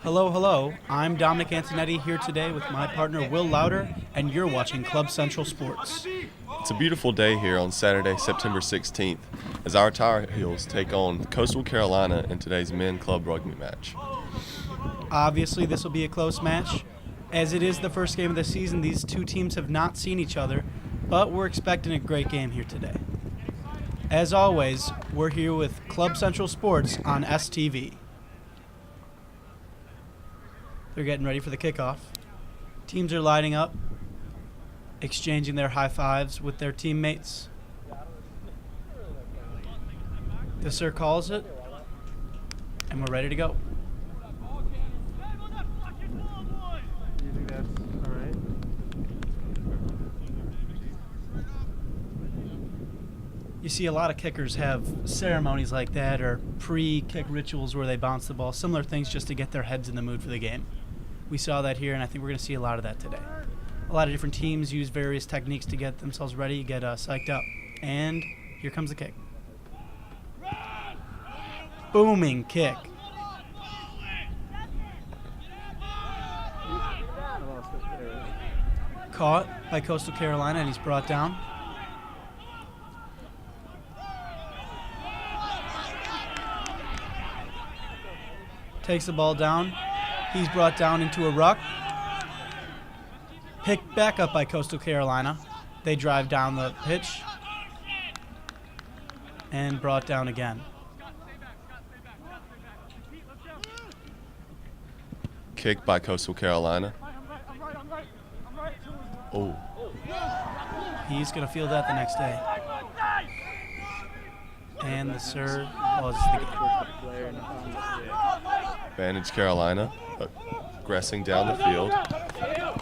Hello, hello. I'm Dominic Antonietti here today with my partner Will Lowder, and you're watching Club Central Sports. It's a beautiful day here on Saturday, September 16th, as our Tar Heels take on Coastal Carolina in today's men club rugby match. Obviously, this will be a close match. As it is the first game of the season, these two teams have not seen each other, but we're expecting a great game here today. As always, we're here with Club Central Sports on STV. They're getting ready for the kickoff. Teams are lining up, exchanging their high fives with their teammates. The sir calls it, and we're ready to go. You think that's all right? You see a lot of kickers have ceremonies like that or pre-kick rituals where they bounce the ball, similar things just to get their heads in the mood for the game. We saw that here, and I think we're going to see a lot of that today. A lot of different teams use various techniques to get themselves ready, get psyched up. And here comes the kick. Booming kick. Caught by Coastal Carolina, and he's brought down. Takes the ball down. He's brought down into a ruck. Picked back up by Coastal Carolina. They drive down the pitch. And brought down again. Kick by Coastal Carolina. Oh. He's going to feel that the next day. And the serve was the game. Advantage Carolina, aggressing down the field.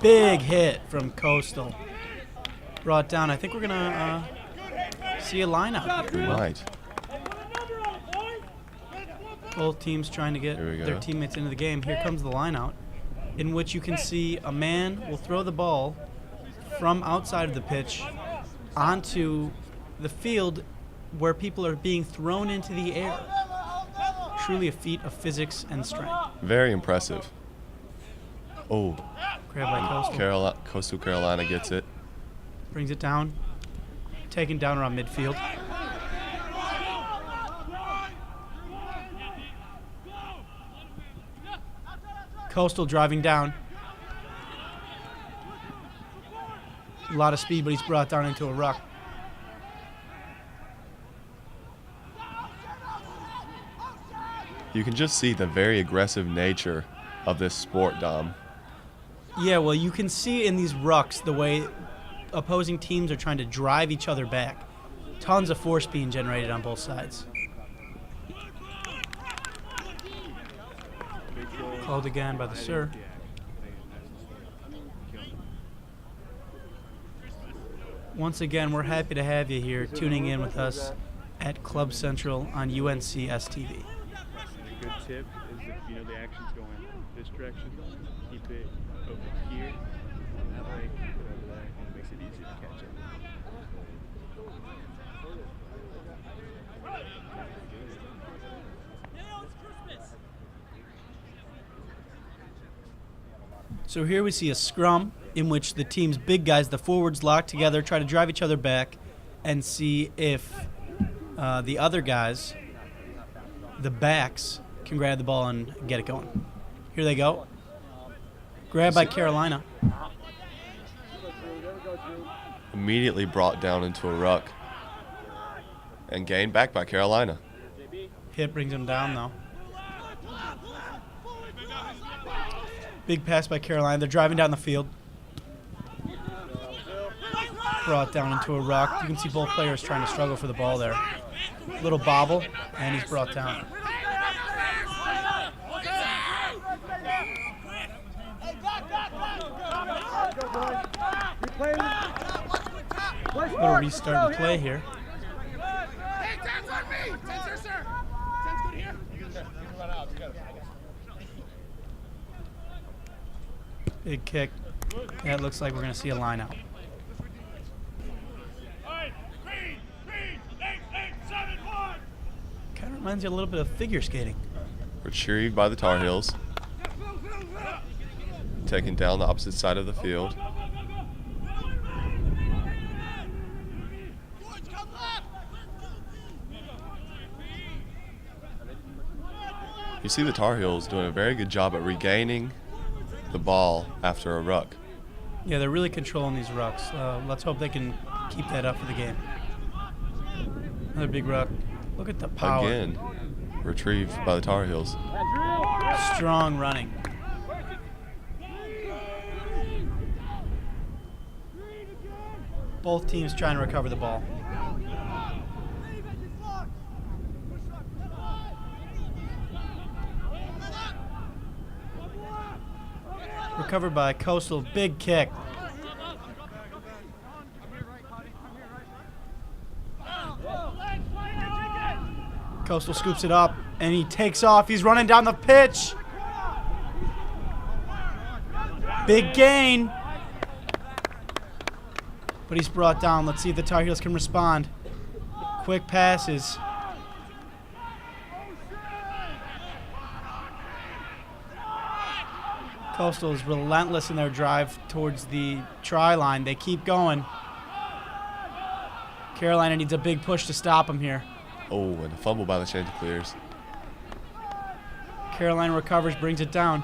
Big hit from Coastal. Brought down. I think we're going to see a line out here. We might. Both teams trying to get their teammates into the game. Here comes the line out, in which you can see a man will throw the ball from outside of the pitch onto the field where people are being thrown into the air. Truly a feat of physics and strength. Very impressive. Oh. Grab by Coastal. Coastal Carolina gets it. Brings it down. Taken down around midfield. Coastal driving down. A lot of speed, but he's brought down into a ruck. You can just see the very aggressive nature of this sport, Dom. Yeah, well, you can see in these rucks the way opposing teams are trying to drive each other back. Tons of force being generated on both sides. Called again by the sir. Once again, we're happy to have you here tuning in with us at Club Central on UNC STV. A good tip is if you know the action's going this direction, keep it over here. That way, put it over there, and it makes it easier to catch it. So here we see a scrum in which the team's big guys, the forwards, lock together, try to drive each other back, and see if the other guys, the backs, can grab the ball and get it going. Here they go. Grabbed by Carolina. Immediately brought down into a ruck. And gained back by Carolina. Hit brings him down, though. Big pass by Carolina. They're driving down the field. Brought down into a ruck. You can see both players trying to struggle for the ball there. Little bobble, and he's brought down. Little restart to play here. Big kick. Yeah, it looks like we're going to see a line out. Kind of reminds you a little bit of figure skating. Retrieved by the Tar Heels. taken down the opposite side of the field. You see the Tar Heels doing a very good job at regaining the ball after a ruck. Yeah, they're really controlling these rucks. Let's hope they can keep that up for the game. Another big ruck. Look at the power. Again, retrieved by the Tar Heels. Strong running. Both teams trying to recover the ball. Recovered by Coastal. Big kick. Coastal scoops it up, and he takes off. He's running down the pitch. Big gain. But he's brought down. Let's see if the Tar Heels can respond. Quick passes. Coastal is relentless in their drive towards the try line. They keep going. Carolina needs a big push to stop them here. Oh, and a fumble by the Chanticleers. Carolina recovers, brings it down.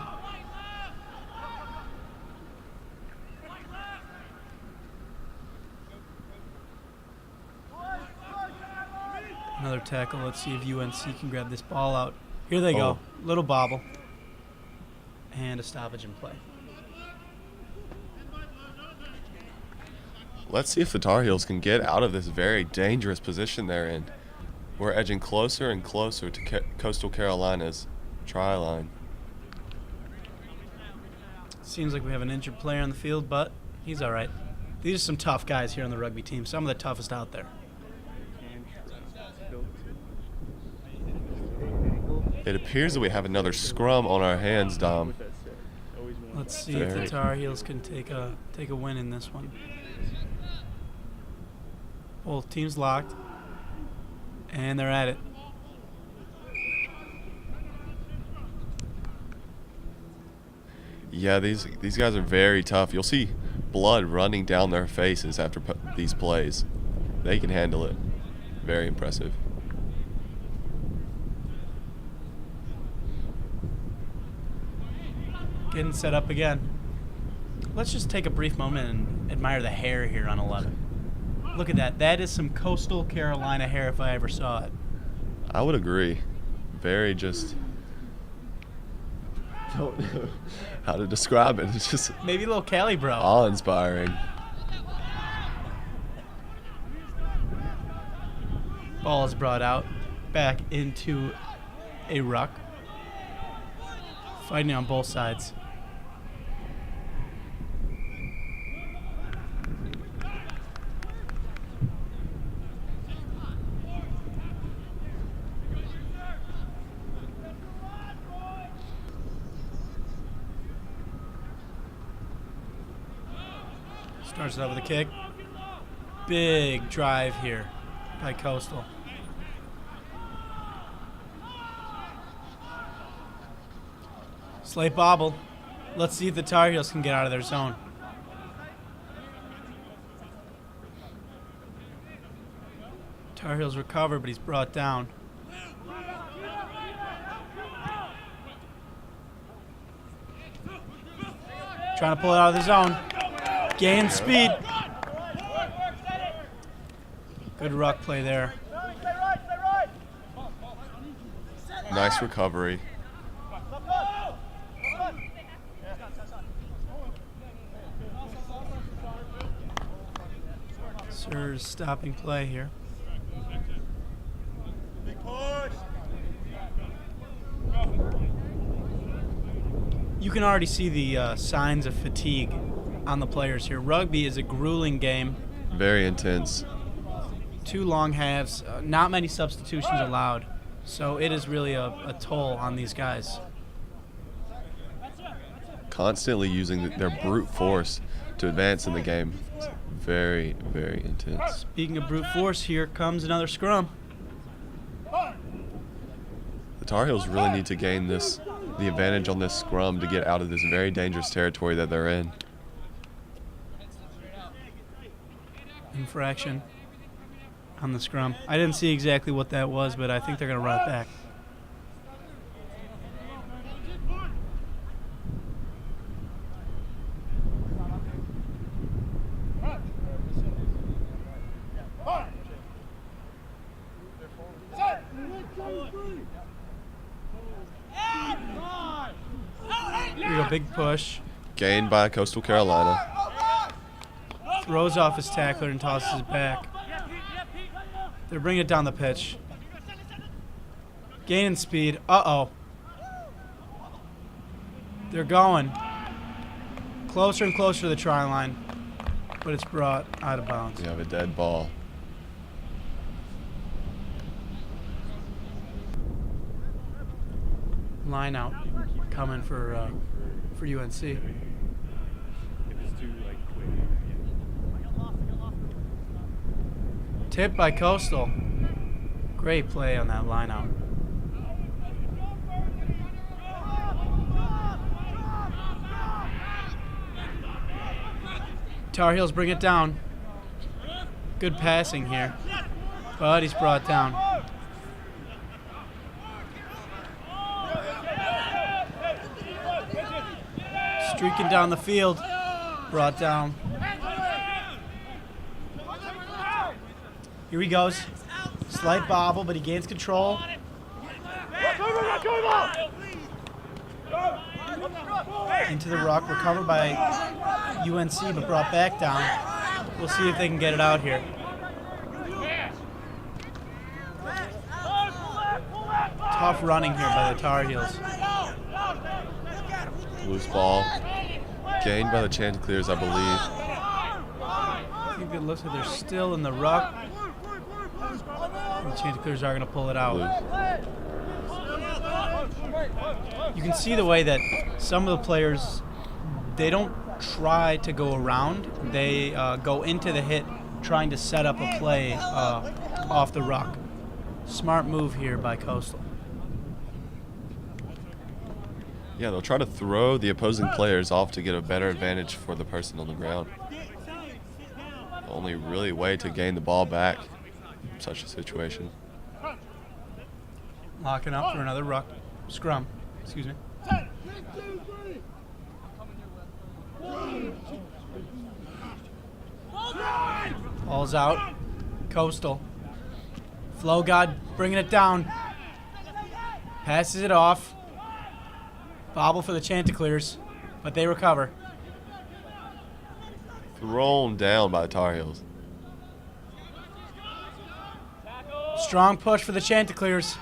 Another tackle. Let's see if UNC can grab this ball out. Here they go. Little bobble. And a stoppage in play. Let's see if the Tar Heels can get out of this very dangerous position they're in. We're edging closer and closer to Coastal Carolina's try line. Seems like we have an injured player on the field, but he's all right. These are some tough guys here on the rugby team, some of the toughest out there. It appears that we have another scrum on our hands, Dom. Let's see if the Tar Heels can take a win in this one. Both teams locked, and they're at it. Yeah, these guys are very tough. You'll see blood running down their faces after these plays. They can handle it. Very impressive. Getting set up again. Let's just take a brief moment and admire the hair here on 11. Look at that. That is some Coastal Carolina hair if I ever saw it. I would agree. Very just... don't know how to describe it. It's just... maybe a little Cali bro. Awe-inspiring. Ball is brought out. Back into a ruck. Fighting on both sides. Starts it out with a kick. Big drive here by Coastal. Slate bobble. Let's see if the Tar Heels can get out of their zone. Tar Heels recover, but he's brought down. Trying to pull it out of the zone. Gain speed. Good ruck play there. Nice recovery. Sir's stopping play here. You can already see the signs of fatigue on the players here. Rugby is a grueling game. Very intense. 2 long halves, not many substitutions allowed. So it is really a toll on these guys. Constantly using their brute force to advance in the game. It's very, very intense. Speaking of brute force, here comes another scrum. The Tar Heels really need to gain this the advantage on this scrum to get out of this very dangerous territory that they're in. Infraction on the scrum. I didn't see exactly what that was, but I think they're going to run it back. Here we go, big push. Gained by Coastal Carolina. Throws off his tackler and tosses it back. They're bringing it down the pitch. Gaining speed. Uh-oh. They're going. Closer and closer to the try line. But it's brought out of bounds. You have a dead ball. Line out coming for UNC. If it's too like quick. Tip by Coastal. Great play on that line out. Tar Heels bring it down. Good passing here. But he's brought down. Streaking down the field. Brought down. Here he goes. Slight bobble, but he gains control. Into the ruck. Recovered by UNC, but brought back down. We'll see if they can get it out here. Tough running here by the Tar Heels. Loose ball. Gained by the Chanticleers, I believe. I think it looks like they're still in the ruck. The Chanticleers are going to pull it out. You can see the way that some of the players, they don't try to go around. They go into the hit trying to set up a play off the ruck. Smart move here by Coastal. Yeah, they'll try to throw the opposing players off to get a better advantage for the person on the ground. The only really way to gain the ball back in such a situation. Locking up for another ruck. Scrum. Excuse me. Ball's out. Coastal. Flow God bringing it down. Passes it off. Bobble for the Chanticleers, but they recover. Thrown down by the Tar Heels. Strong push for the Chanticleers.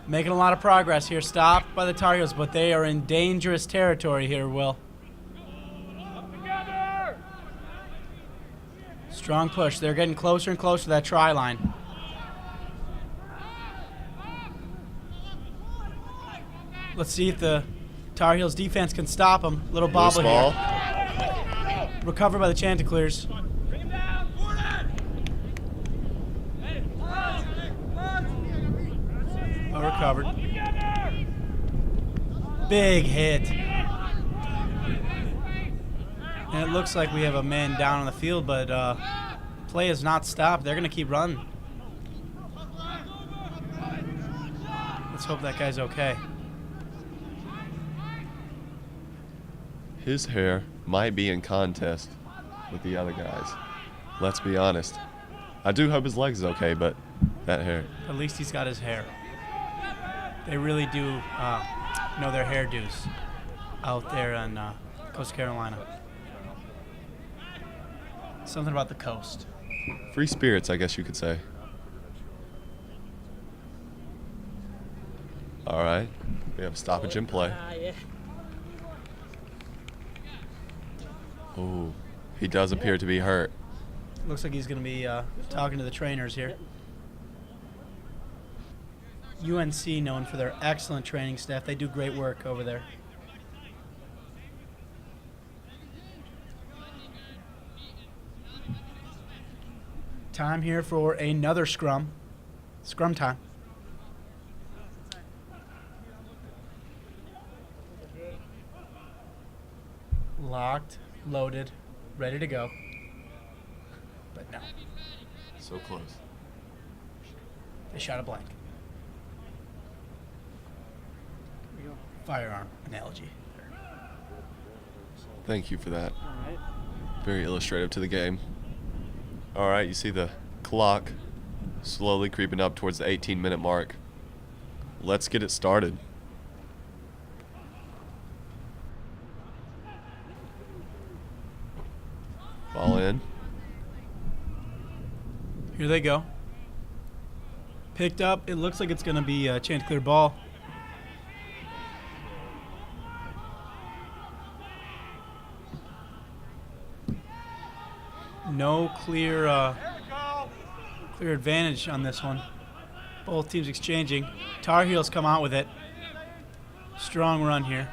Making a lot of progress here. Stopped by the Tar Heels, but they are in dangerous territory here, Will. Strong push. They're getting closer and closer to that try line. Let's see if the Tar Heels defense can stop them. Little bobble here. Recovered by the Chanticleers. Oh, recovered. Big hit. And it looks like we have a man down on the field, but play is not stopped. They're going to keep running. Let's hope that guy's okay. His hair might be in contest with the other guys. Let's be honest. I do hope his legs is okay, but that hair. At least he's got his hair. They really do know their hairdos out there in Coast Carolina. Something about the coast. Free spirits, I guess you could say. All right. We have a stoppage in play. Oh, he does appear to be hurt. Looks like he's going to be talking to the trainers here. UNC known for their excellent training staff. They do great work over there. Time here for another scrum. Scrum time. Locked, loaded, ready to go. But no, So close. they shot a blank. Firearm analogy. Thank you for that. All right. Very illustrative to the game. All right, you see the clock slowly creeping up towards the 18-minute mark. Let's get it started. Ball in. Here they go. Picked up. It looks like it's going to be a Chanticleer ball. No clear advantage on this one. Both teams exchanging. Tar Heels come out with it. Strong run here.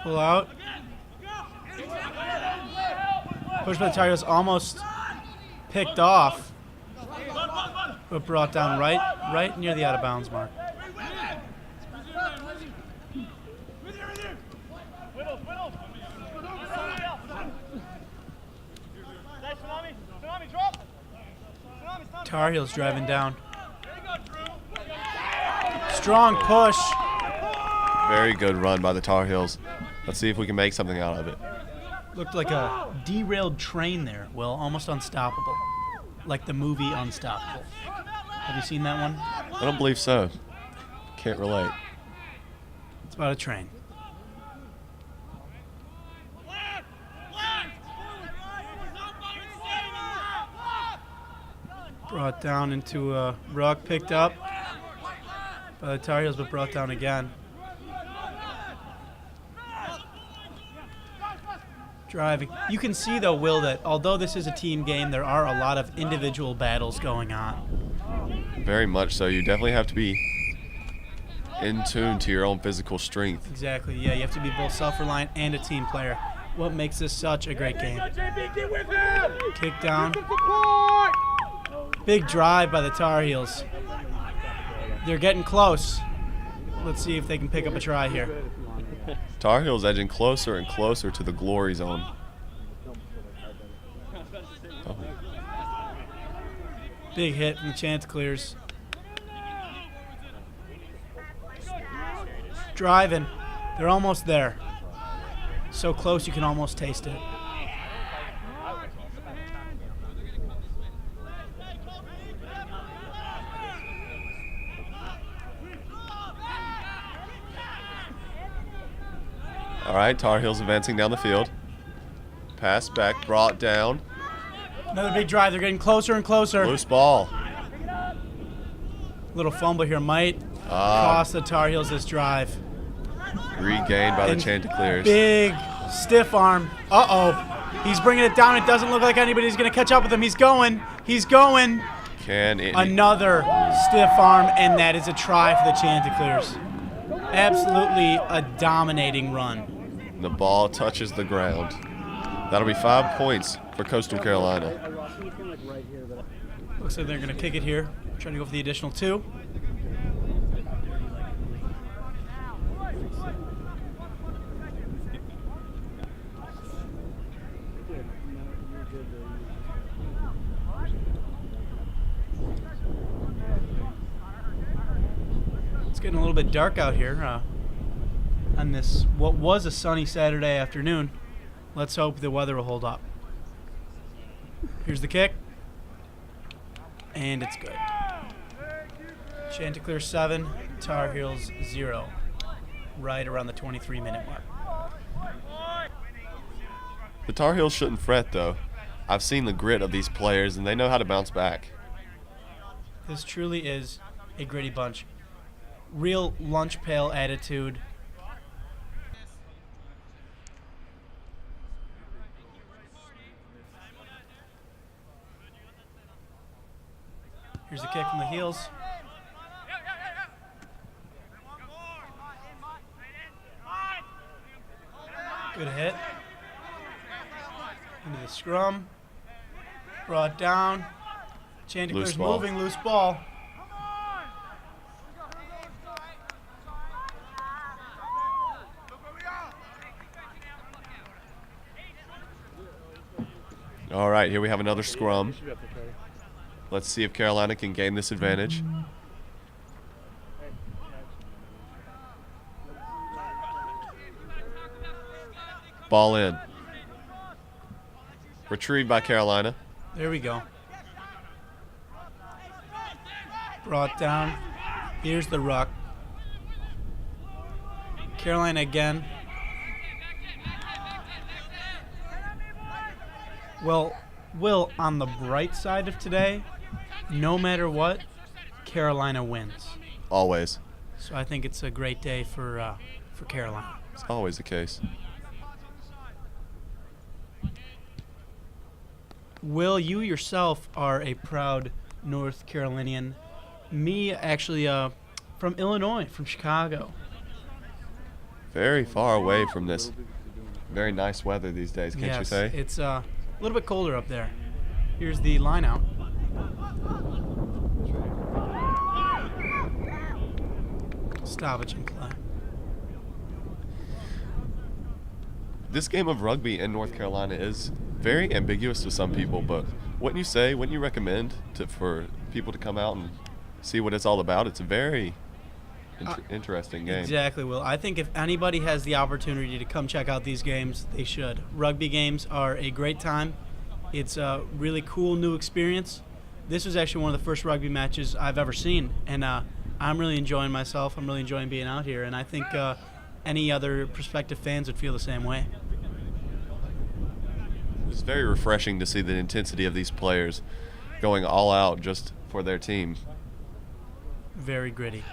Pull out. Push by the Tar Heels, almost picked off, but brought down right near the out of bounds mark. Tar Heels driving down. Strong push. Very good run by the Tar Heels. Let's see if we can make something out of it. Looked like a derailed train there. Well, almost unstoppable. Like the movie Unstoppable. Have you seen that one? I don't believe so. Can't relate. It's about a train. Brought down into a ruck, picked up by the Tar Heels, but brought down again. Driving. You can see, though, Will, that although this is a team game, there are a lot of individual battles going on. Very much so. You definitely have to be in tune to your own physical strength. Exactly, yeah. You have to be both self-reliant and a team player. What makes this such a great game? Kick down. Big drive by the Tar Heels. They're getting close. Let's see if they can pick up a try here. Tar Heels edging closer and closer to the glory zone. Oh. Big hit from the Chanticleers. Driving. They're almost there. So close you can almost taste it. All right, Tar Heels advancing down the field. Pass back, brought down. Another big drive. They're getting closer and closer. Loose ball. Little fumble here might cost the Tar Heels this drive. Regained by the And Chanticleers. Big stiff arm. Uh-oh. He's bringing it down. It doesn't look like anybody's going to catch up with him. He's going. He's going. Another stiff arm, and that is a try for the Chanticleers. Absolutely a dominating run. The ball touches the ground. That'll be 5 points for Coastal Carolina. Looks like they're going to kick it here. Trying to go for the additional 2. It's getting a little bit dark out here on this, what was a sunny Saturday afternoon. Let's hope the weather will hold up. Here's the kick. And it's good. Chanticleer 7, Tar Heels 0. Right around the 23-minute mark. The Tar Heels shouldn't fret, though. I've seen the grit of these players, and they know how to bounce back. This truly is a gritty bunch. Real lunch pail attitude. Here's the kick from the Heels. Good hit. Into the scrum. Brought down. Chanticleer's moving, loose ball. All right, here we have another scrum. Should be up there, Cody. Let's see if Carolina can gain this advantage. Ball in. Retrieved by Carolina. There we go. Brought down. Here's the ruck. Carolina again. Well, Will, on the bright side of today, no matter what, Carolina wins. Always. So I think it's a great day for Carolina. It's always the case. Will, you yourself are a proud North Carolinian. Me, actually, from Illinois, from Chicago. Very far away from this very nice weather these days, can't you say? It's a little bit colder up there. Here's the line out. Stoppage and play. This game of rugby in North Carolina is very ambiguous to some people, but wouldn't you recommend for people to come out and see what it's all about? It's a very interesting game. Exactly, Will. I think if anybody has the opportunity to come check out these games, they should. Rugby games are a great time. It's a really cool new experience. This was actually one of the first rugby matches I've ever seen, and I'm really enjoying myself. I'm really enjoying being out here, and I think any other prospective fans would feel the same way. It's very refreshing to see the intensity of these players going all out just for their team. Very gritty.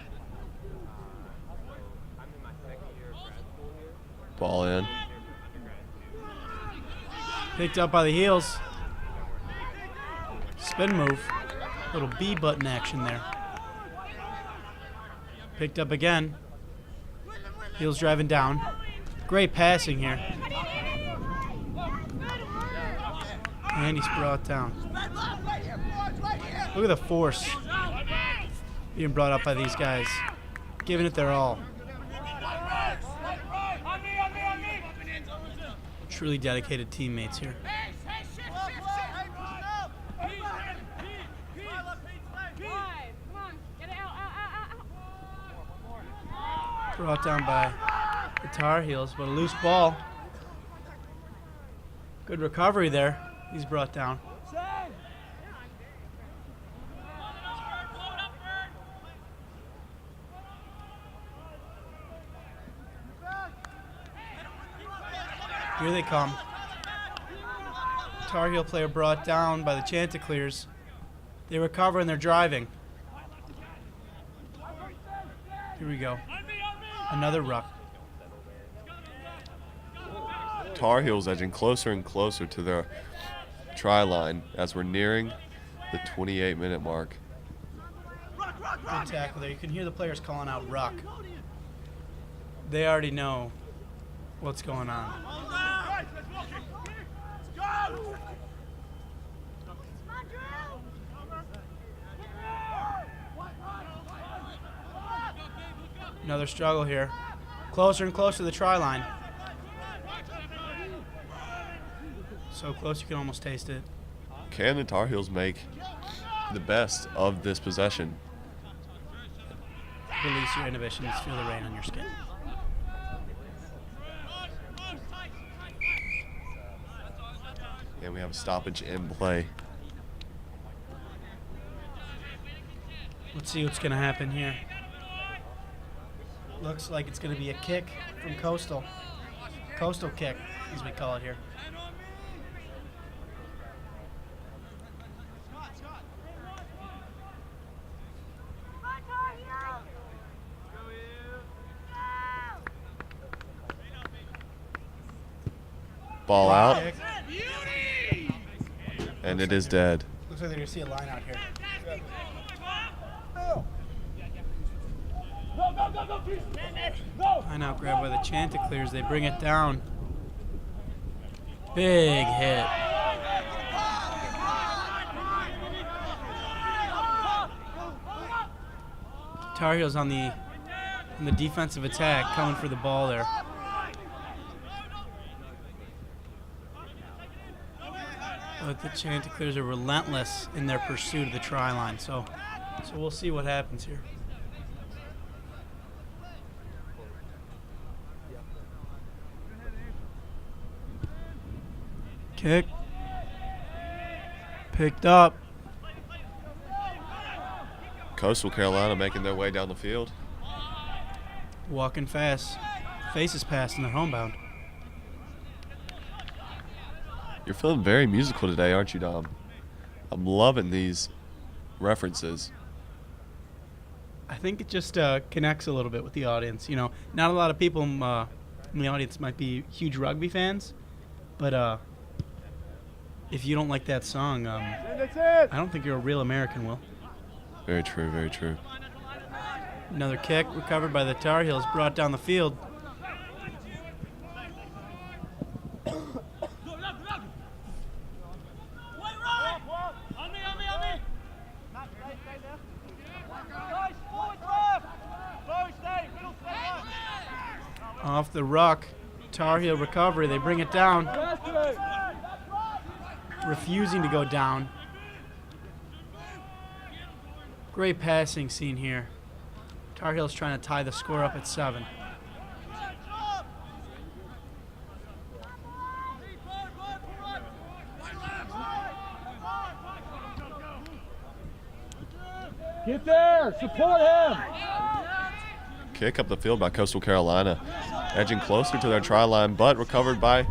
Ball in. Picked up by the heels. Spin move. Little B button action there. Picked up again. Heels driving down. Great passing here. And he's brought down. Look at the force being brought up by these guys. Giving it their all. Truly dedicated teammates here. Brought down by the Tar Heels, but a loose ball. Good recovery there. He's brought down. Here they come. Tar Heel player brought down by the Chanticleers. They recover and they're driving. Here we go. Another ruck. Tar Heels edging closer and closer to their try line as we're nearing the 28-minute mark. Good tackle there. You can hear the players calling out ruck. They already know what's going on. Another struggle here. Closer and closer to the try line. So close you can almost taste it. Can the Tar Heels make the best of this possession? Release your inhibitions, feel the rain on your skin. And we have a stoppage in play. Let's see what's going to happen here. Looks like it's going to be a kick from Coastal. Coastal kick, as we call it here. Ball out. And it is dead. Looks like they're going to see a line out here. Line out grab by the Chanticleers. They bring it down. Big hit. Tar Heels on the defensive attack, coming for the ball there. But the Chanticleers are relentless in their pursuit of the try line. So we'll see what happens here. Kick. Picked up. Coastal Carolina making their way down the field. Walking fast. Faces past and they're homebound. You're feeling very musical today, aren't you, Dom? I'm loving these references. I think it just connects a little bit with the audience. You know, not a lot of people in the audience might be huge rugby fans, but if you don't like that song, I don't think you're a real American, Will. Very true, very true. Another kick recovered by the Tar Heels, brought down the field. Off the ruck, Tar Heel recovery. They bring it down. Refusing to go down. Great passing scene here. Tar Heels trying to tie the score up at 7. Get there! Support him! Kick up the field by Coastal Carolina. Edging closer to their try line, but recovered by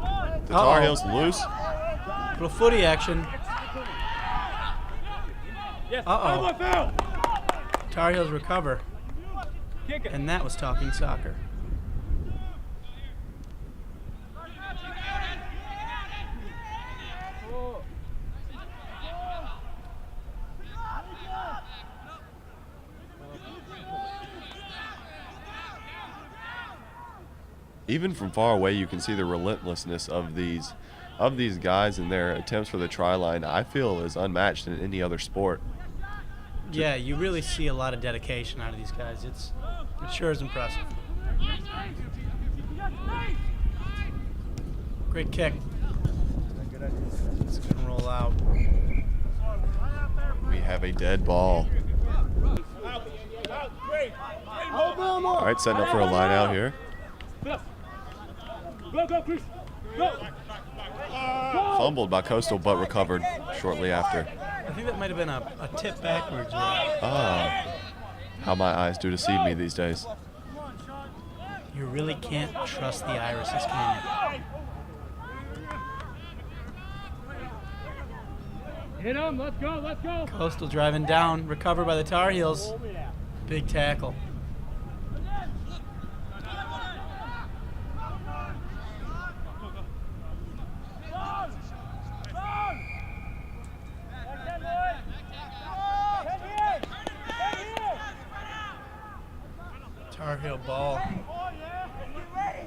the Tar Heels. Loose. Little footy action. Uh-oh. Tar Heels recover. And that was talking soccer. Even from far away, you can see the relentlessness of these guys and their attempts for the try line. I feel is unmatched in any other sport. Yeah, you really see a lot of dedication out of these guys. It sure is impressive. Great kick. It's gonna roll out. We have a dead ball. All right, setting up for a line out here. Fumbled by Coastal, but recovered shortly after. I think that might have been a tip backwards. How my eyes do deceive me these days. You really can't trust the irises, can you? Hit him! Let's go! Let's go! Coastal driving down, recovered by the Tar Heels. Big tackle. Tar Heel ball.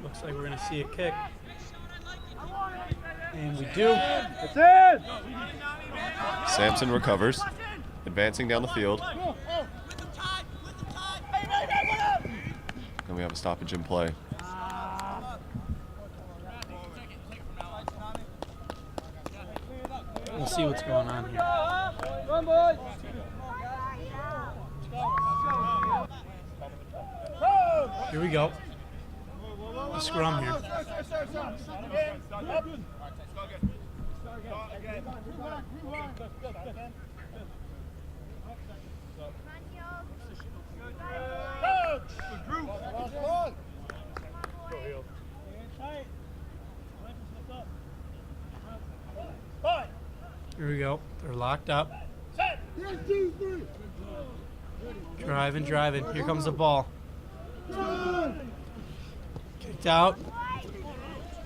Looks like we're going to see a kick. And we do. It's in! Sampson recovers, advancing down the field. And we have a stoppage in play. We'll see what's going on here. Run, boys! Here we go. The scrum here. Here we go. They're locked up. Driving. Here comes the ball. Kicked out.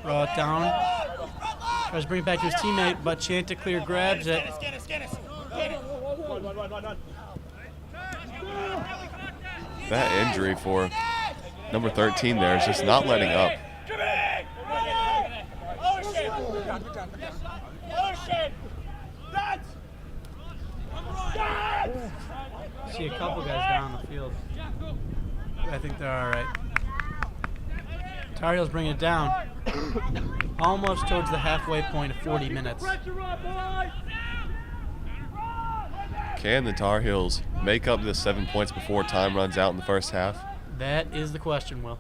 Brought down. Tries to bring it back to his teammate, but Chanticleer grabs it. That injury for number 13 there is just not letting up. See a couple guys down the field. I think they're all right. Tar Heels bring it down. Almost towards the halfway point of 40 minutes. Can the Tar Heels make up the 7 points before time runs out in the first half? That is the question, Will.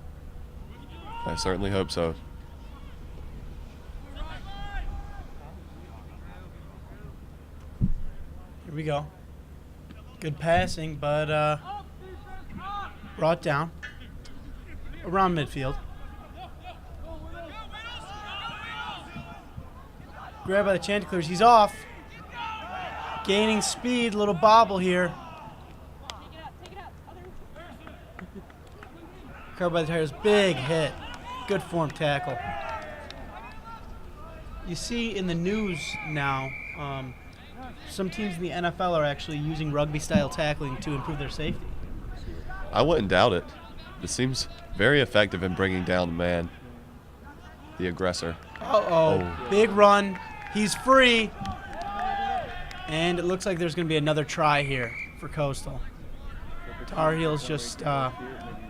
I certainly hope so. Here we go. Good passing, but brought down around midfield. Grabbed by the Chanticleers. He's off. Gaining speed. Little bobble here. Grabbed by the Tigers. Big hit. Good form tackle. You see in the news now, some teams in the NFL are actually using rugby-style tackling to improve their safety. I wouldn't doubt it. It seems very effective in bringing down the man, the aggressor. Uh-oh. Big run. He's free. And it looks like there's going to be another try here for Coastal. Tar Heels just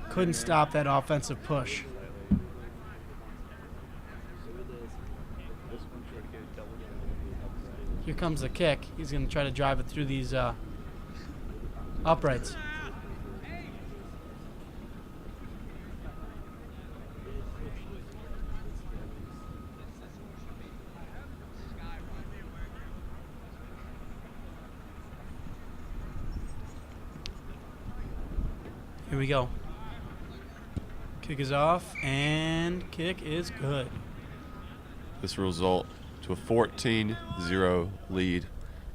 couldn't stop that offensive push. Here comes the kick. He's going to try to drive it through these uprights. Here we go. Kick is off, and kick is good. This will result to a 14-0 lead,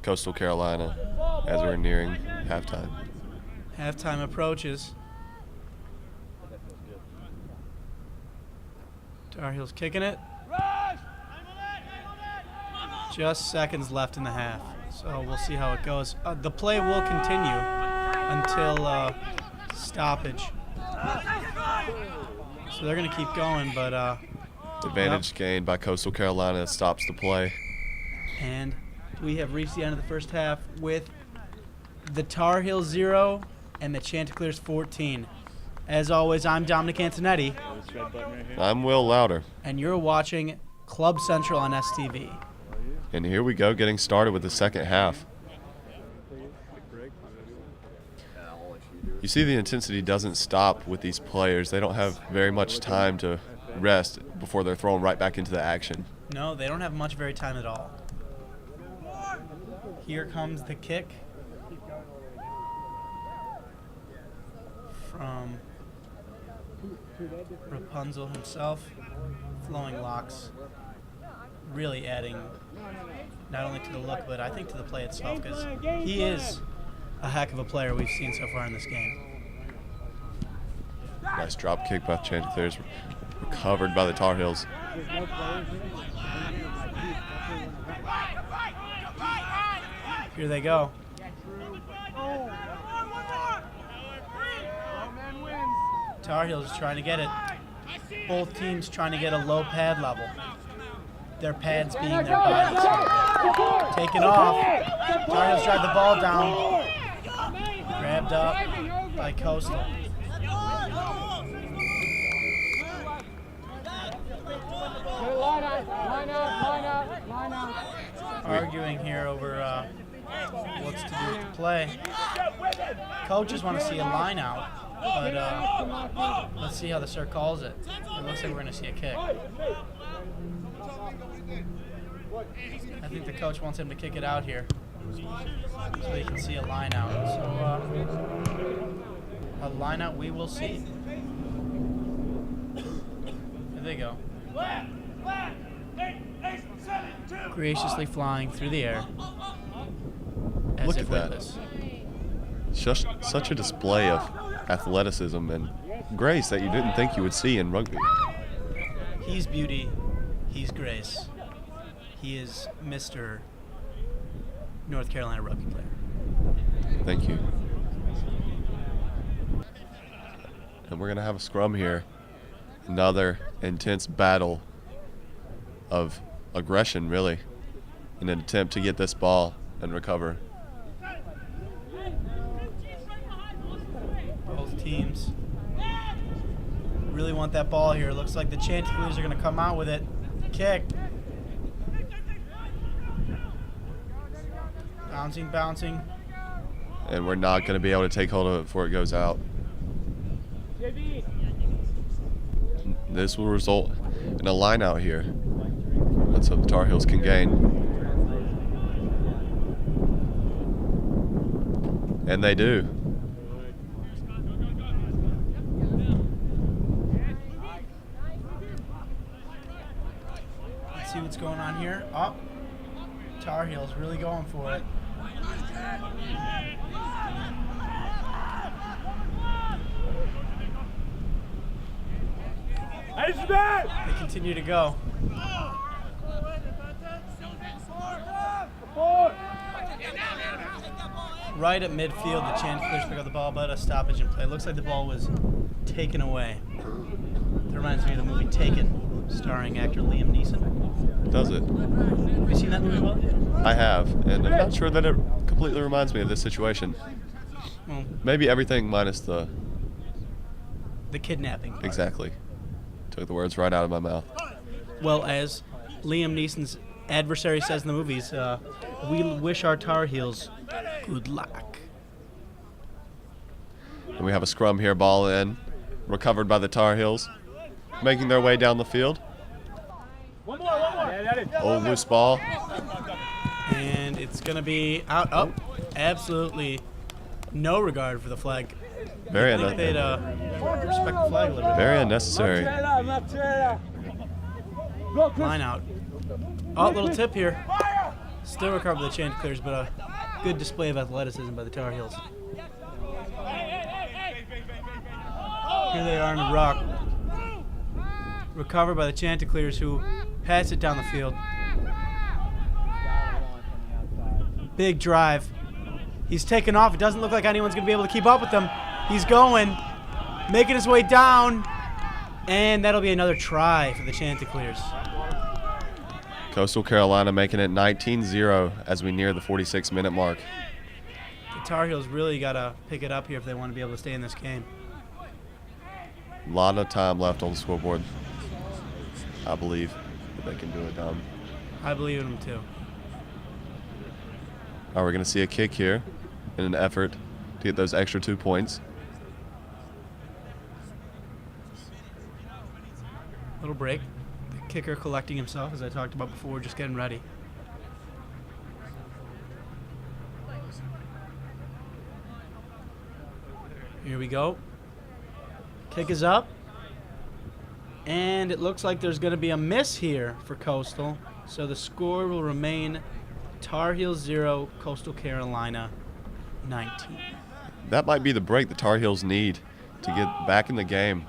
Coastal Carolina, as we're nearing halftime. Halftime approaches. Tar Heels kicking it. Just seconds left in the half, so we'll see how it goes. The play will continue until stoppage. So they're going to keep going, but Advantage gained by Coastal Carolina stops the play. And we have reached the end of the first half with the Tar Heels 0 and the Chanticleers 14. As always, I'm Dominic Antonietti. I'm Will Lowder. And you're watching Club Central on STV. And here we go, getting started with the second half. You see the intensity doesn't stop with these players. They don't have very much time to rest before they're thrown right back into the action. No, they don't have much very time at all. Here comes the kick from Rapunzel himself. Flowing locks, really adding not only to the look, but I think to the play itself, because he is a heck of a player we've seen so far in this game. Nice drop kick by the Chanticleers, recovered by the Tar Heels. Here they go. Tar Heels is trying to get it. Both teams trying to get a low pad level. Their pads being their bodies. Take it off. Tar Heels drive the ball down. Grabbed up by Coastal. Arguing here over what's to do with the play. Coaches want to see a line out, but let's see how the sir calls it. It looks like we're going to see a kick. I think the coach wants him to kick it out here so he can see a line out. So a line out we will see. There they go. Graciously flying through the air. Look at that. Just such a display of athleticism and grace that you didn't think you would see in rugby. He's beauty. He's grace. He is Mr. North Carolina rugby player. Thank you. And we're going to have a scrum here. Another intense battle of aggression, really, in an attempt to get this ball and recover. Both teams Really want that ball here. Looks like the Chanticleers are going to come out with it. Kick. Bouncing, bouncing. And we're not going to be able to take hold of it before it goes out. This will result in a line out here. Let's hope the Tar Heels can gain. And they do. Let's see what's going on here. Oh, Tar Heels really going for it. They continue to go. Right at midfield, the Chanticleers pick up the ball, but a stoppage in play. Looks like the ball was taken away. That reminds me of the movie Taken, starring actor Liam Neeson. Does it? Have you seen that movie, Will? I have, and I'm not sure that it completely reminds me of this situation. Well, Maybe everything minus the... the kidnapping part. Exactly. Took the words right out of my mouth. Well, as Liam Neeson's adversary says in the movies, we wish our Tar Heels good luck. And we have a scrum here, ball in, recovered by the Tar Heels, making their way down the field. One more. Oh, loose ball. And it's going to be out. Oh, absolutely no regard for the flag. Very I think they'd respect the flag a little bit. Very unnecessary. Line out. Oh, little tip here. Still recover the Chanticleers, but a good display of athleticism by the Tar Heels. Here they are in the rock. Recovered by the Chanticleers, who pass it down the field. Big drive. He's taken off. It doesn't look like anyone's going to be able to keep up with him. He's going, making his way down, and that'll be another try for the Chanticleers. Coastal Carolina making it 19-0 as we near the 46-minute mark. The Tar Heels really got to pick it up here if they want to be able to stay in this game. A lot of time left on the scoreboard. I believe that they can do it, Dom. I believe in them too. All right, we're going to see a kick here in an effort to get those extra 2 points. Little break. The kicker collecting himself, as I talked about before, just getting ready. Here we go. Kick is up. And it looks like there's going to be a miss here for Coastal. So the score will remain Tar Heels 0, Coastal Carolina 19. That might be the break the Tar Heels need to get back in the game.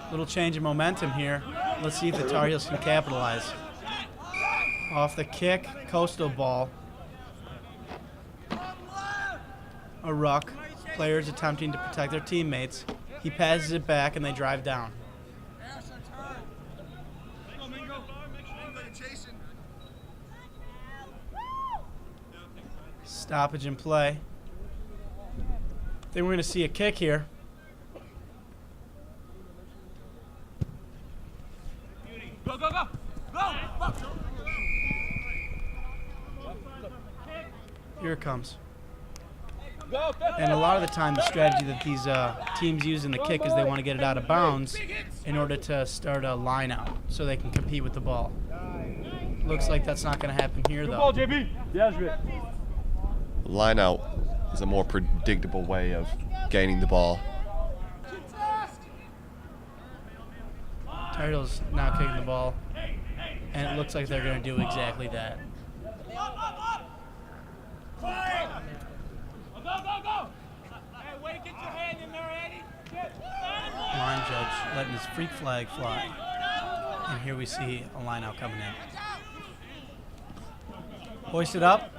Little change of momentum here. Let's see if the Tar Heels can capitalize. Off the kick, Coastal ball. A ruck. Players attempting to protect their teammates. He passes it back and they drive down. Stoppage in play. I think we're going to see a kick here. Here it comes. And a lot of the time, the strategy that these teams use in the kick is they want to get it out of bounds in order to start a line out so they can compete with the ball. Looks like that's not going to happen here, though. Line out is a more predictable way of gaining the ball. Tar Heels now kicking the ball, and it looks like they're going to do exactly that. Line judge letting his freak flag fly. And here we see a line out coming in. Hoist it up.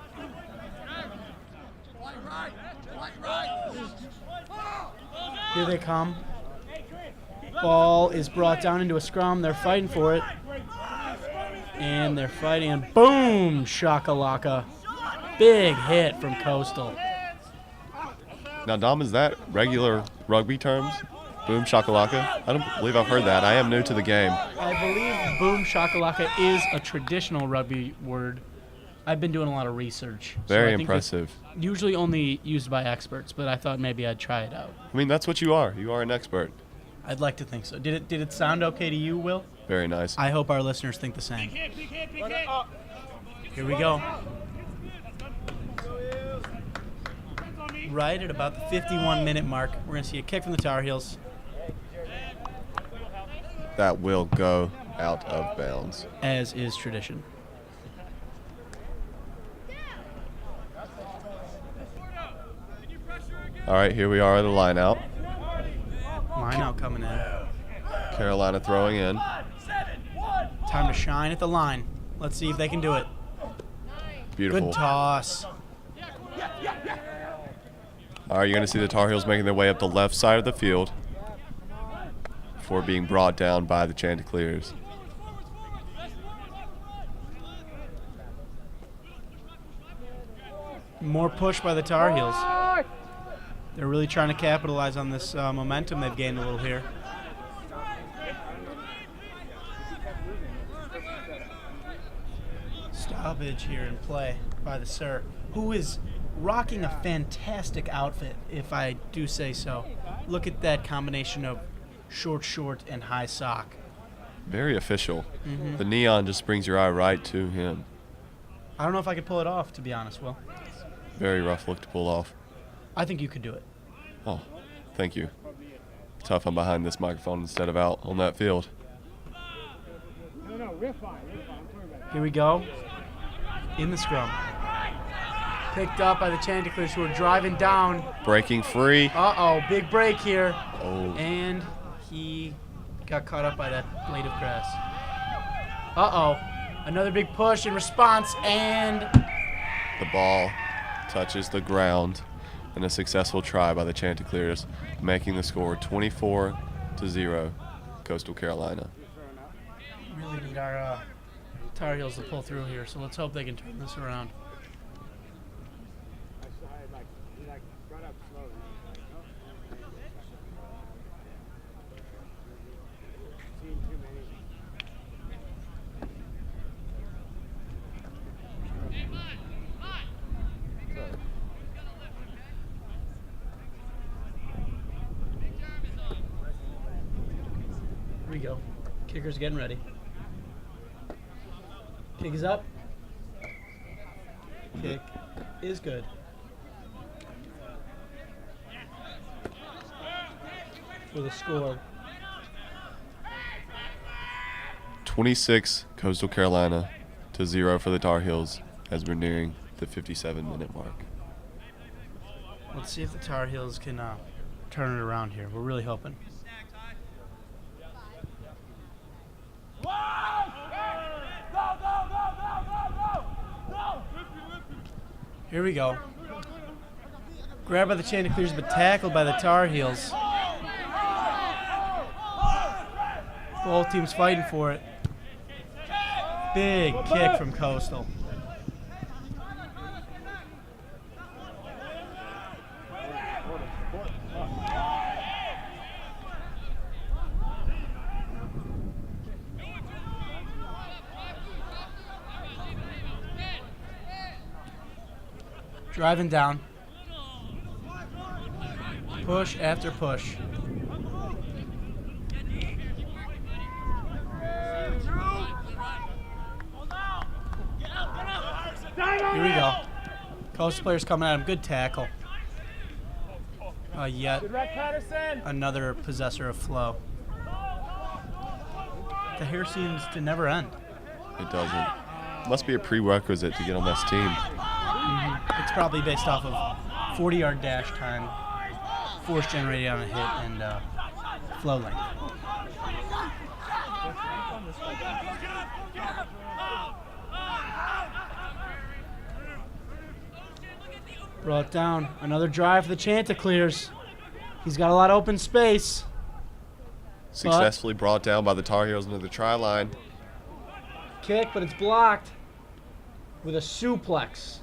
Here they come. Ball is brought down into a scrum. They're fighting for it. And they're fighting, and boom, shakalaka. Big hit from Coastal. Now, Dom, is that regular rugby terms? Boom shakalaka? I don't believe I've heard that. I am new to the game. I believe boom shakalaka is a traditional rugby word. I've been doing a lot of research. Very impressive. Usually only used by experts, but I thought maybe I'd try it out. I mean, that's what you are. You are an expert. I'd like to think so. Did it sound okay to you, Will? Very nice. I hope our listeners think the same. Here we go. Right at about the 51-minute mark, we're going to see a kick from the Tar Heels. That will go out of bounds. As is tradition. All right, here we are at a line out. Line out coming in. Carolina throwing in. Time to shine at the line. Let's see if they can do it. Beautiful. Good toss. All right, you're going to see the Tar Heels making their way up the left side of the field before being brought down by the Chanticleers. More push by the Tar Heels. They're really trying to capitalize on this momentum they've gained a little here. Stoppage here in play by the Sir, who is rocking a fantastic outfit, if I do say so. Look at that combination of short, and high sock. Very official. The neon just brings your eye right to him. I don't know if I could pull it off, to be honest, Will. Very rough look to pull off. I think you could do it. Oh, thank you. Tough I'm behind this microphone instead of out on that field. Here we go. In the scrum. Picked up by the Chanticleers, who are driving down. Breaking free. Uh-oh, big break here. Oh. And he got caught up by that blade of grass. Uh-oh. Another big push in response, and The ball touches the ground, and a successful try by the Chanticleers, making the score 24-0, Coastal Carolina. really need our Tar Heels to pull through here, so let's hope they can turn this around. Here we go. Kicker's getting ready. Kick is up. Kick is good. For the score. 26 Coastal Carolina to 0 for the Tar Heels as we're nearing the 57-minute mark. Let's see if the Tar Heels can turn it around here. We're really hoping. Here we go. Grabbed by the Chanticleers, but tackled by the Tar Heels. Both teams fighting for it. Big kick from Coastal. Driving down. Push after push. Here we go. Coastal players coming at him. Good tackle. Yet another possessor of flow. The hair seems to never end. It doesn't. Must be a prerequisite to get on this team. It's probably based off of 40-yard dash time, force generated on a hit, and flow length. Brought down. Another drive for the Chanticleers. He's got a lot of open space. Successfully brought down by the Tar Heels into the try line. Kick, but it's blocked with a suplex.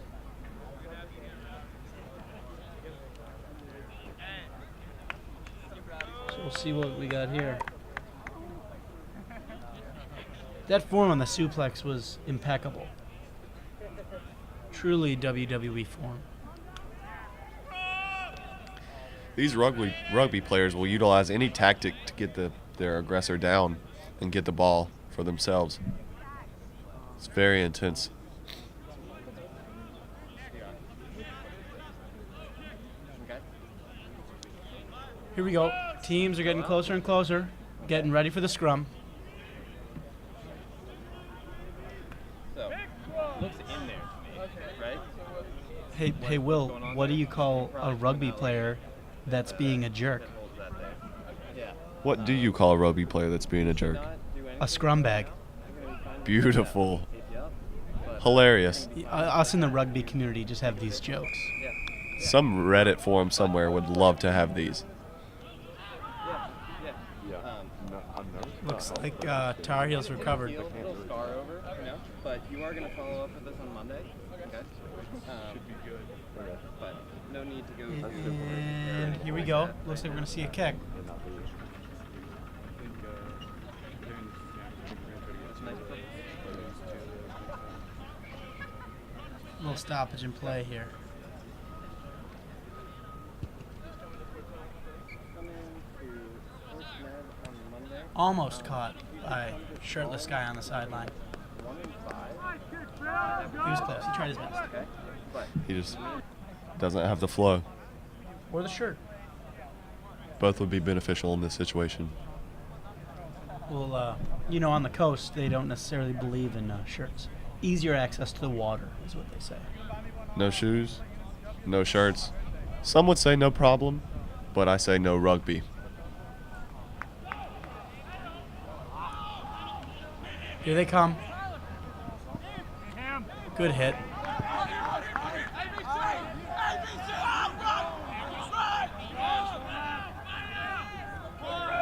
So we'll see what we got here. That form on the suplex was impeccable. Truly WWE form. These rugby players will utilize any tactic to get their aggressor down and get the ball for themselves. It's very intense. Here we go. Teams are getting closer and closer, getting ready for the scrum. So, looks in there to me, right? Hey, Will, what do you call a rugby player that's being a jerk? What do you call a rugby player that's being a jerk? A scrum bag. Beautiful. Hilarious. Us in the rugby community just have these jokes. Some Reddit forum somewhere would love to have these. Looks like Tar Heels recovered. Little scar over, but you are going to follow up with this on Monday. Okay. Should be good. But no need to go. And here we go. Looks like we're going to see a kick. A little stoppage in play here. Almost caught by shirtless guy on the sideline. He was close. He tried his best. He just doesn't have the flow. Or the shirt. Both would be beneficial in this situation. Well, on the coast, they don't necessarily believe in shirts. Easier access to the water is what they say. No shoes, no shirts. Some would say no problem, but I say no rugby. Here they come. Good hit.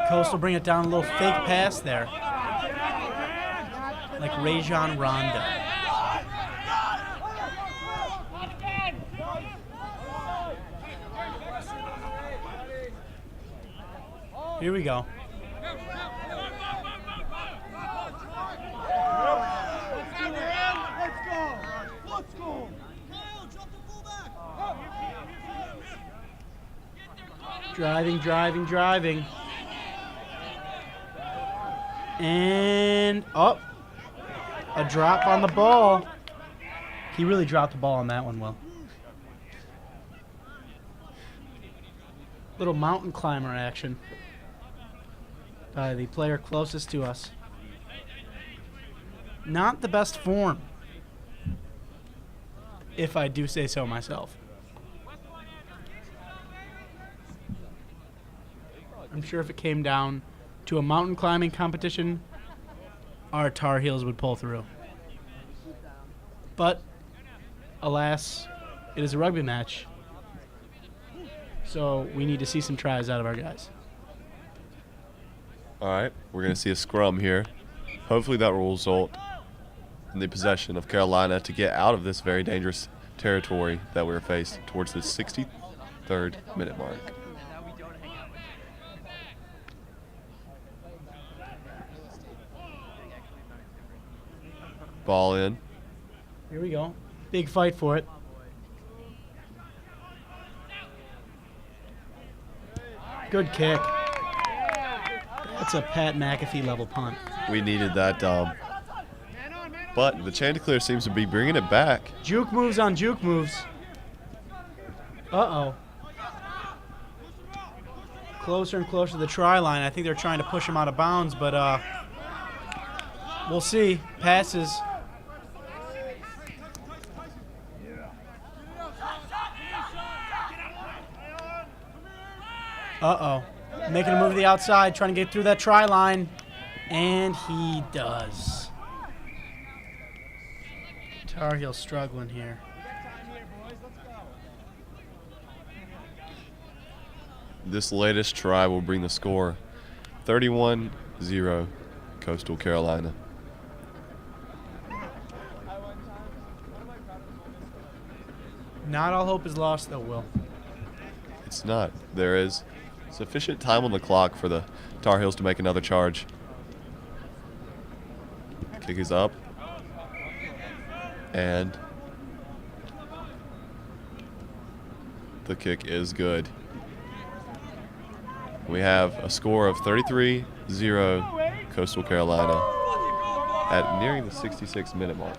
Coast will bring it down, a little fake pass there. Like Rajon Rondo. Here we go. Driving. And up. A drop on the ball. He really dropped the ball on that one, Will. Little mountain climber action by the player closest to us. Not the best form, if I do say so myself. I'm sure if it came down to a mountain climbing competition, our Tar Heels would pull through. But, alas, it is a rugby match, so we need to see some tries out of our guys. All right, we're going to see a scrum here. Hopefully that will result in the possession of Carolina to get out of this very dangerous territory that we're faced towards the 63rd minute mark. Ball in. Here we go. Big fight for it. Good kick. That's a Pat McAfee level punt. We needed that, but the Chanticleer seems to be bringing it back. Juke moves on juke moves. Uh-oh. Closer and closer to the try line. I think they're trying to push him out of bounds, but we'll see. Passes. Uh-oh. Making a move to the outside, trying to get through that try line. And he does. Tar Heels struggling here. This latest try will bring the score 31-0 Coastal Carolina. Not all hope is lost, though, Will. It's not. There is sufficient time on the clock for the Tar Heels to make another charge. Kick is up. And the kick is good. We have a score of 33-0 Coastal Carolina at nearing the 66-minute mark.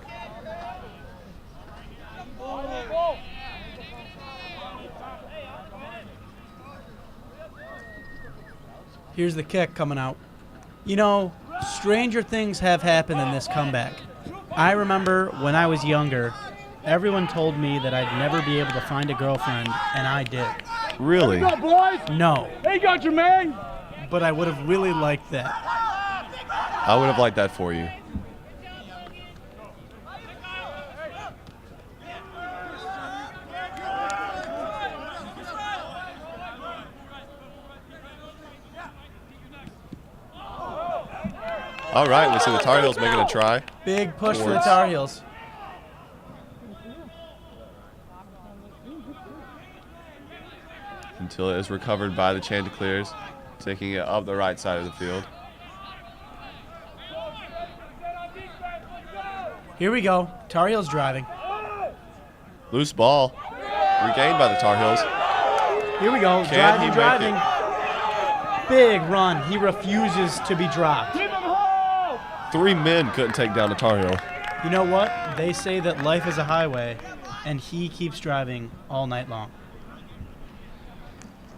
Here's the kick coming out. You know, stranger things have happened in this comeback. I remember when I was younger, everyone told me that I'd never be able to find a girlfriend, and I did. Really? Go, boys! No, Hey, you got your man! but I would have really liked that. I would have liked that for you. All right, we see the Tar Heels making a try. Big push for the Towards- Tar Heels. Until it is recovered by the Chanticleers, taking it up the right side of the field. Here we go. Tar Heels driving. Loose ball, regained by the Tar Heels. Here we go. Can he Driving, make driving. Big run. He refuses to be dropped. Keep him whole! 3 men couldn't take down the Tar Heel. You know what? They say that life is a highway, and he keeps driving all night long.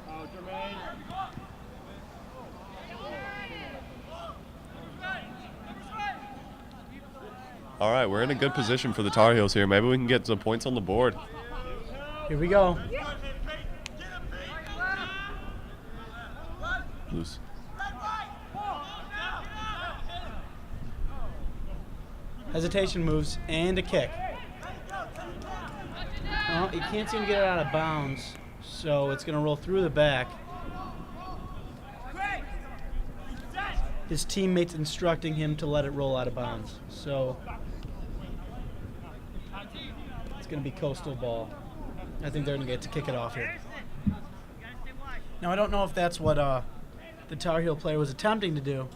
Oh, Jermaine. All right, we're in a good position for the Tar Heels here. Maybe we can get some points on the board. Here we go. Loose. Hesitation moves and a kick. Well, he can't seem to get it out of bounds, so it's going to roll through the back. His teammates instructing him to let it roll out of bounds. So it's going to be Coastal ball. I think they're going to get to kick it off here. Now, I don't know if that's what the Tar Heel player was attempting to do,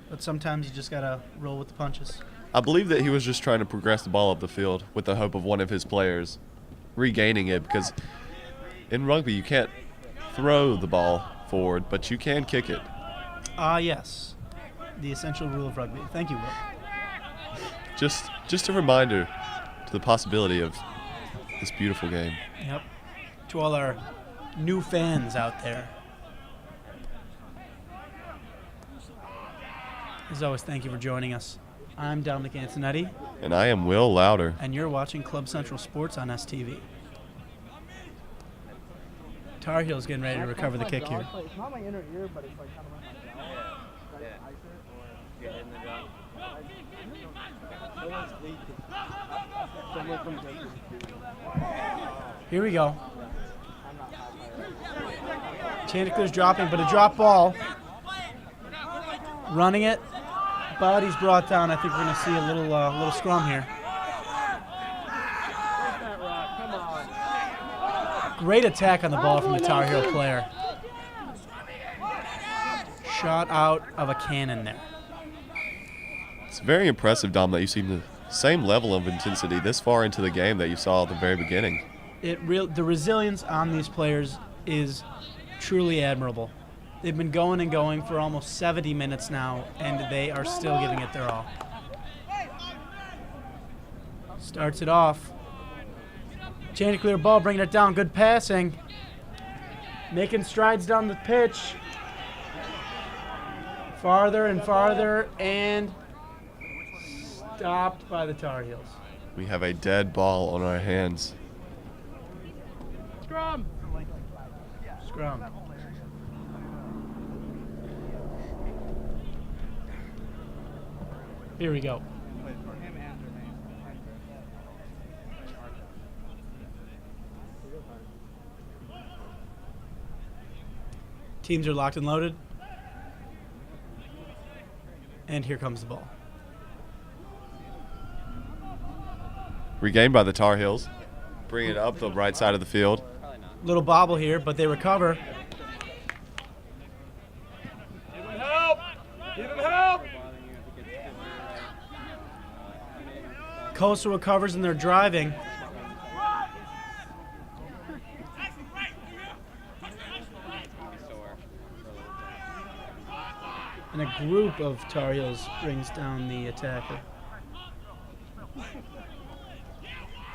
but sometimes you just got to roll with the punches. I believe that he was just trying to progress the ball up the field with the hope of one of his players regaining it, because in rugby you can't throw the ball forward, but you can kick it. Yes. The essential rule of rugby. Thank you, Will. Just a reminder to the possibility of this beautiful game. Yep. To all our new fans out there. As always, thank you for joining us. I'm Dominic Antonietti, And I am Will Lowder. and you're watching Club Central Sports on STV. Tar Heels getting ready to recover the kick here. It's not my inner ear, but it's like kind of like my jaw. Should I ice it or? Get in the drum. Someone from Jason. Here we go. Chanticleer's dropping, but a drop ball. Running it, but he's brought down. I think we're going to see a little scrum here. Great attack on the ball from the Tar Heel player. Shot out of a cannon there. It's very impressive, Dom, that you've seen the same level of intensity this far into the game that you saw at the very beginning. The resilience on these players is truly admirable. They've been going and going for almost 70 minutes now, and they are still giving it their all. Starts it off. Chanticleer ball, bringing it down. Good passing. Making strides down the pitch. Farther and farther, and stopped by the Tar Heels. We have a dead ball on our hands. Scrum! Scrum. Here we go. Teams are locked and loaded. And here comes the ball. Regained by the Tar Heels. Bring it up the right side of the field. Probably not. Little bobble here, but they recover. Give him help! Give him help! Coastal recovers and they're driving. And a group of Tar Heels brings down the attacker.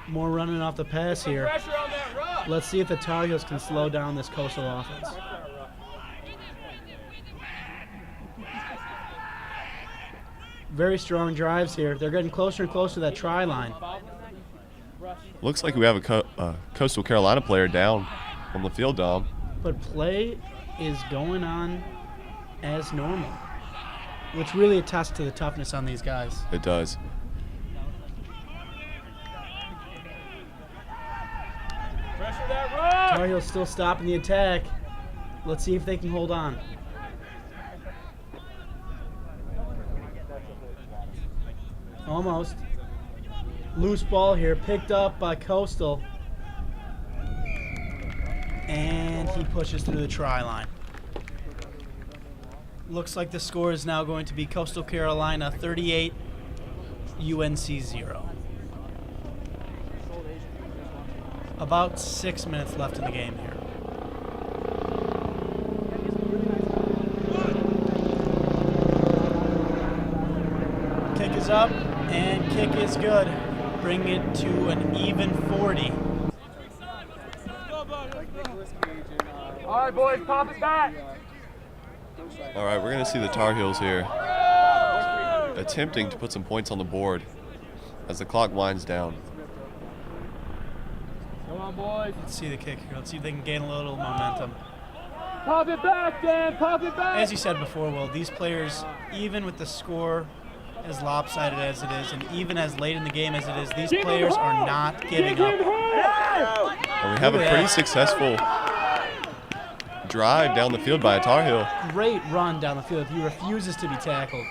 More running off the pass here. Pressure on that ruck! Let's see if the Tar Heels can slow down this Coastal offense. Very strong drives here. They're getting closer and closer to that try line. Looks like we have a Coastal Carolina player down on the field, Dom. But play is going on as normal, which really attests to the toughness on these guys. It does. Pressure that ruck! Tar Heels still stopping the attack. Let's see if they can hold on. Almost. Loose ball here, picked up by Coastal. And he pushes through the try line. Looks like the score is now going to be Coastal Carolina 38, UNC 0. About 6 minutes left in the game here. Kick is up, and kick is good. Bring it to an even 40. All right, boys, pop it back! All right, we're going to see the Tar Heels here attempting to put some points on the board as the clock winds down. Come on, boys. Let's see the kick here. Let's see if they can gain a little momentum. Pop it back, Dan, pop it back! As you said before, Will, these players, even with the score as lopsided as it is, and even as late in the game as it is, these players are not giving up. And we have a pretty successful drive down the field by a Tar Heel. Great run down the field. He refuses to be tackled.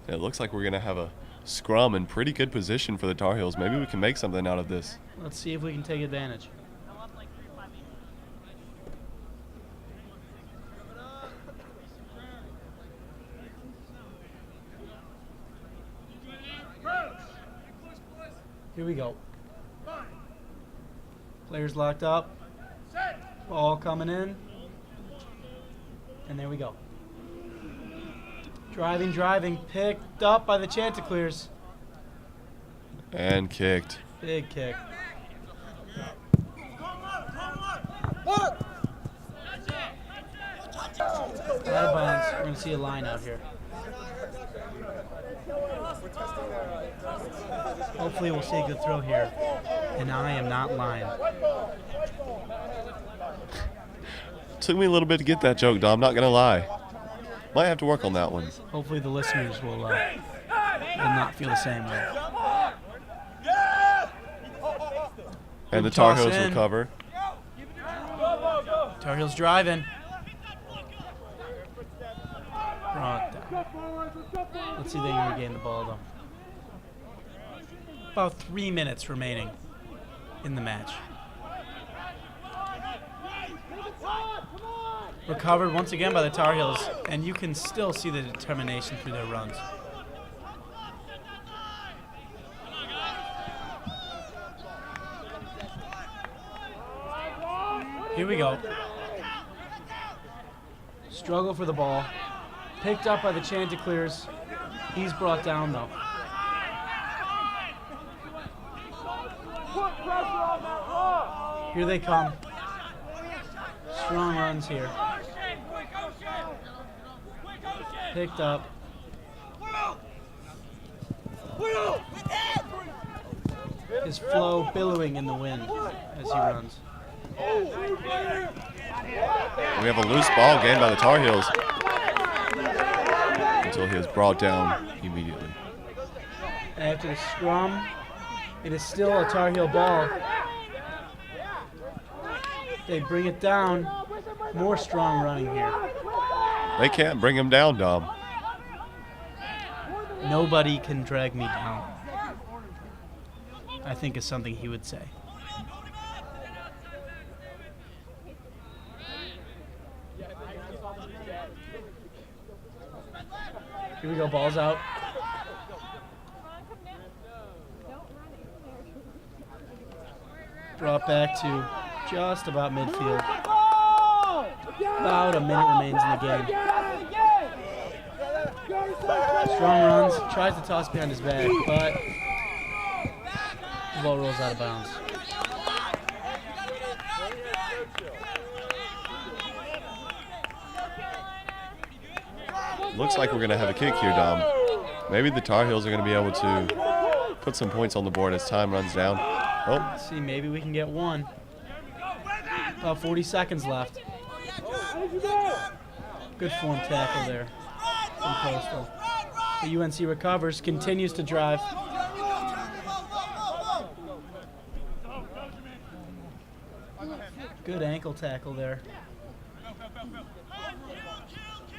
It looks like we're going to have a scrum in pretty good position for the Tar Heels. Maybe we can make something out of this. Let's see if we can take advantage. Here we go. Players locked up. Ball coming in. And there we go. Driving, picked up by the Chanticleers. And kicked. Big kick. Out of bounds. We're going to see a line out here. Hopefully we'll see a good throw here. And I am not lying. Took me a little bit to get that joke, Dom, not going to lie. Might have to work on that one. Hopefully the listeners will not feel the same way. And the Good Tar toss Heels in. recover. Tar Heels driving. Brought down. Let's see if they can regain the ball, though. About 3 minutes remaining in the match. Recovered once again by the Tar Heels, and you can still see the determination through their runs. Here we go. Struggle for the ball. Picked up by the Chanticleers. He's brought down, though. Here they come. Strong runs here. Picked up. His flow billowing in the wind as he runs. We have a loose ball gained by the Tar Heels until he is brought down immediately. After the scrum, it is still a Tar Heel ball. They bring it down. More strong running here. They can't bring him down, Dom. Nobody can drag me down, I think is something he would say. Here we go, ball's out. Drop back to just about midfield. About a minute remains in the game. Strong runs, tries to toss behind his back, but the ball rolls out of bounds. Looks like we're going to have a kick here, Dom. Maybe the Tar Heels are going to be able to put some points on the board as time runs down. Oh, Let's see, maybe we can get one. About 40 seconds left. Good form tackle there from Coastal. The UNC recovers, continues to drive. Good ankle tackle there.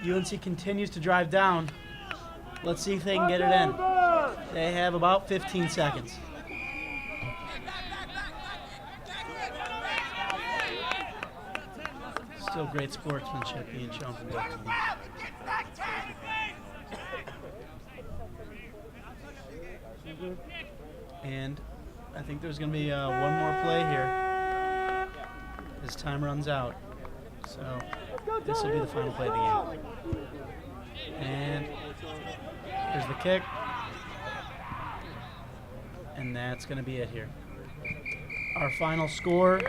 UNC continues to drive down. Let's see if they can get it in. They have about 15 seconds. Still great sportsmanship being shown from both teams. And I think there's going to be one more play here as time runs out. So this will be the final play of the game. And here's the kick. And that's going to be it here. Our final score,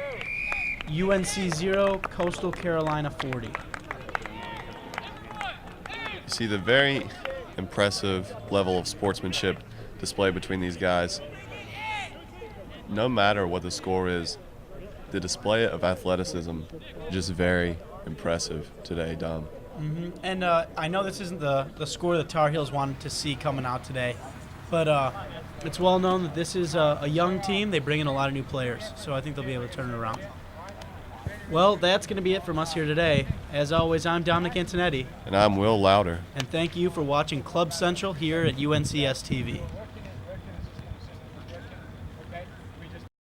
UNC 0, Coastal Carolina 40. you see the very impressive level of sportsmanship displayed between these guys. No matter what the score is, the display of athleticism just very impressive today, Dom. Mm-hmm. And I know this isn't the score the Tar Heels wanted to see coming out today, but it's well known that this is a young team. They bring in a lot of new players, so I think they'll be able to turn it around. Well, that's going to be it from us here today. As always, I'm Dominic Antonietti. And I'm Will Lowder. And thank you for watching Club Central here at UNCS TV.